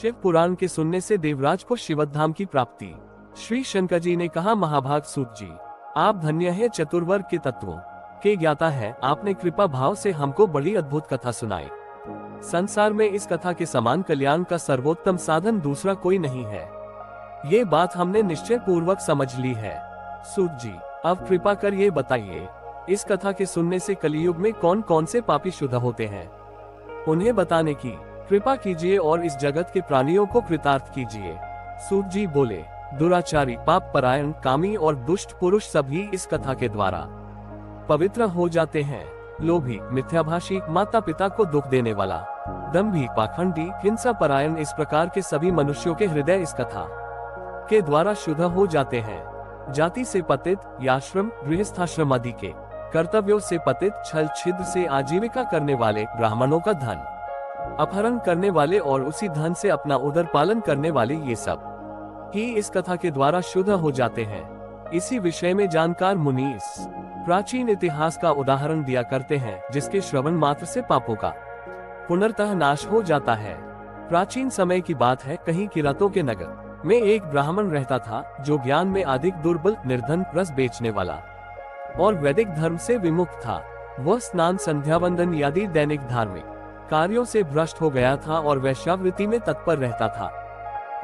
शिव पुराण के सुनने से देवराज को शिवधाम की प्राप्ति। श्री शंकर जी ने कहा, महाभाग सूत जी, आप धन्य है, चतुर्वर्ग के तत्वों के ज्ञाता है। आपने कृपा भाव से हमको बड़ी अद्भुत कथा सुनाई। संसार में इस कथा के समान कल्याण का सर्वोत्तम साधन दूसरा कोई नहीं है। ये बात हमने निश्चय पूर्वक समझ ली है। सूत जी, अब कृपा कर ये बताइए, इस कथा के सुनने से कलियुग में कौन कौन से पापी शुद्ध होते हैं? उन्हें बताने की कृपा कीजिए और इस जगत के प्राणियों को कृतार्थ कीजिए। सूत जी बोले, दुराचारी, पाप परायण, कामी और दुष्ट पुरुष सभी इस कथा के द्वारा पवित्र हो जाते हैं। लोभी, मिथ्याभाषी, माता पिता को दुख देने वाला, दंभी, पाखंडी, हिंसा परायण, इस प्रकार के सभी मनुष्यों के हृदय इस कथा के द्वारा शुद्ध हो जाते हैं। जाति से पतित, याश्रम, गृहस्थाश्रम आदि के कर्तव्यों से पतित, छल छिद्र से आजीविका करने वाले, ब्राह्मणों का धन अपहरण करने वाले और उसी धन से अपना उदर पालन करने वाले, ये सब ही इस कथा के द्वारा शुद्ध हो जाते हैं। इसी विषय में जानकार मुनि इस प्राचीन इतिहास का उदाहरण दिया करते हैं, जिसके श्रवण मात्र से पापों का पुनर्तः नाश हो जाता है। प्राचीन समय की बात है, कहीं किरातों के नगर में एक ब्राह्मण रहता था, जो ज्ञान में अधिक दुर्बल, निर्धन, रस बेचने वाला और वैदिक धर्म से विमुख था। वह स्नान, संध्या वंदन आदि दैनिक धार्मिक कार्यों से भ्रष्ट हो गया था और वैश्यावृत्ति में तत्पर रहता था।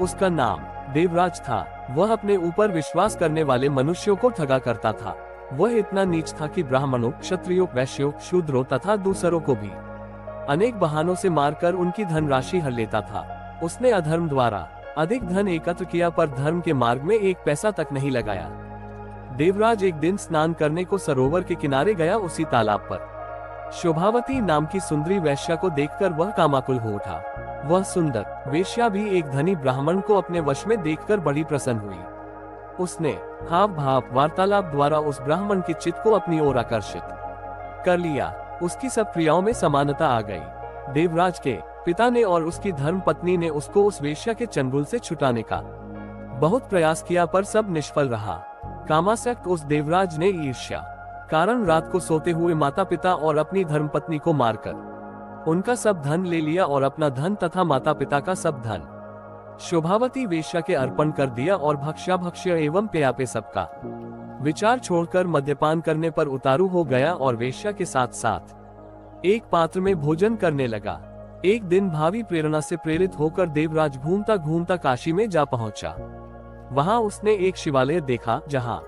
उसका नाम देवराज था। वह अपने ऊपर विश्वास करने वाले मनुष्यों को ठगा करता था। वह इतना नीच था कि ब्राह्मणों, क्षत्रियों, वैश्यों, शूद्रों तथा दूसरों को भी अनेक बहानों से मारकर उनकी धनराशि हर लेता था। उसने अधर्म द्वारा अधिक धन एकत्र किया, पर धर्म के मार्ग में एक पैसा तक नहीं लगाया। देवराज एक दिन स्नान करने को सरोवर के किनारे गया। उसी तालाब पर शोभावती नाम की सुंदरी वैश्या को देखकर वह कामाकुल हो उठा। वह सुंदर वेश्या भी एक धनी ब्राह्मण को अपने वश में देखकर बड़ी प्रसन्न हुई। उसने हाव भाव, वार्तालाप द्वारा उस ब्राह्मण के चित्त को अपनी ओर आकर्षित कर लिया। उसकी सब क्रियाओं में समानता आ गई। देवराज के पिता ने और उसकी धर्म पत्नी ने उसको उस वेश्या के चंगुल से छुटाने का बहुत प्रयास किया, पर सब निष्फल रहा। कामासक्त उस देवराज ने ईर्ष्या कारण रात को सोते हुए माता पिता और अपनी धर्मपत्नी को मारकर उनका सब धन ले लिया और अपना धन तथा माता पिता का सब धन शोभावती वेश्या के अर्पण कर दिया और भक्ष्य एवं पेयापे सबका विचार छोड़कर मद्यपान करने पर उतारू हो गया और वेश्या के साथ साथ एक पात्र में भोजन करने लगा। एक दिन भावी प्रेरणा से प्रेरित होकर देवराज घूमता घूमता काशी में जा पहुंचा। वहां उसने एक शिवालय देखा, जहां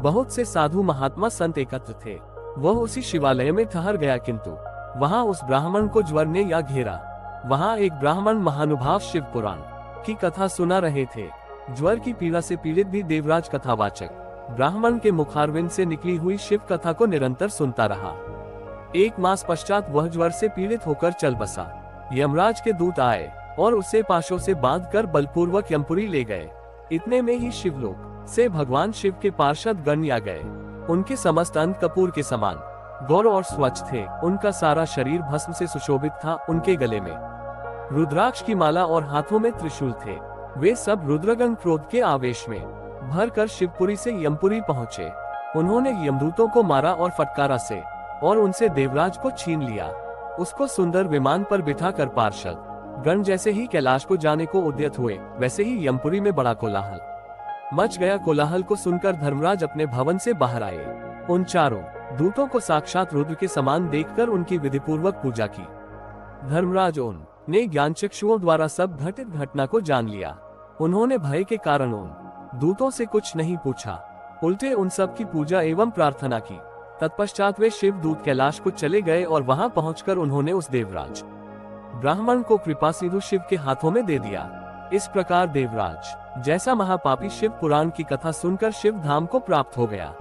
बहुत से साधु महात्मा संत एकत्र थे। वह उसी शिवालय में ठहर गया, किंतु वहां उस ब्राह्मण को ज्वर ने या घेरा। वहां एक ब्राह्मण महानुभाव शिव पुराण की कथा सुना रहे थे। ज्वर की पीड़ा से पीड़ित भी देवराज कथावाचक ब्राह्मण के मुखारविंद से निकली हुई शिव कथा को निरंतर सुनता रहा। एक मास पश्चात वह ज्वर से पीड़ित होकर चल बसा। यमराज के दूत आए और उसे पाशों से बांधकर बलपूर्वक यमपुरी ले गए। इतने में ही शिवलोक से भगवान शिव के पार्षद गण आ गए। उनके समस्त अंग कपूर के समान गौर और स्वच्छ थे। उनका सारा शरीर भस्म से सुशोभित था। उनके गले में रुद्राक्ष की माला और हाथों में त्रिशूल थे। वे सब रुद्रगण क्रोध के आवेश में भरकर शिवपुरी से यमपुरी पहुंचे। उन्होंने यमदूतों को मारा और फटकारा से और उनसे देवराज को छीन लिया। उसको सुंदर विमान पर बिठाकर पार्षद गण जैसे ही कैलाश को जाने को उद्यत हुए, वैसे ही यमपुरी में बड़ा कोलाहल मच गया। कोलाहल को सुनकर धर्मराज अपने भवन से बाहर आए। उन चारों दूतों को साक्षात रुद्र के समान देखकर उनकी विधिपूर्वक पूजा की। धर्मराज ने ज्ञानचक्षुओं द्वारा सब घटित घटना को जान लिया। उन्होंने भय के कारण उन दूतों से कुछ नहीं पूछा, उल्टे उन सब की पूजा एवं प्रार्थना की। तत्पश्चात वे शिव दूत कैलाश को चले गए और वहां पहुंचकर उन्होंने उस देवराज ब्राह्मण को कृपा सिंधु शिव के हाथों में दे दिया। इस प्रकार देवराज जैसा महापापी शिव पुराण की कथा सुनकर शिव धाम को प्राप्त हो गया।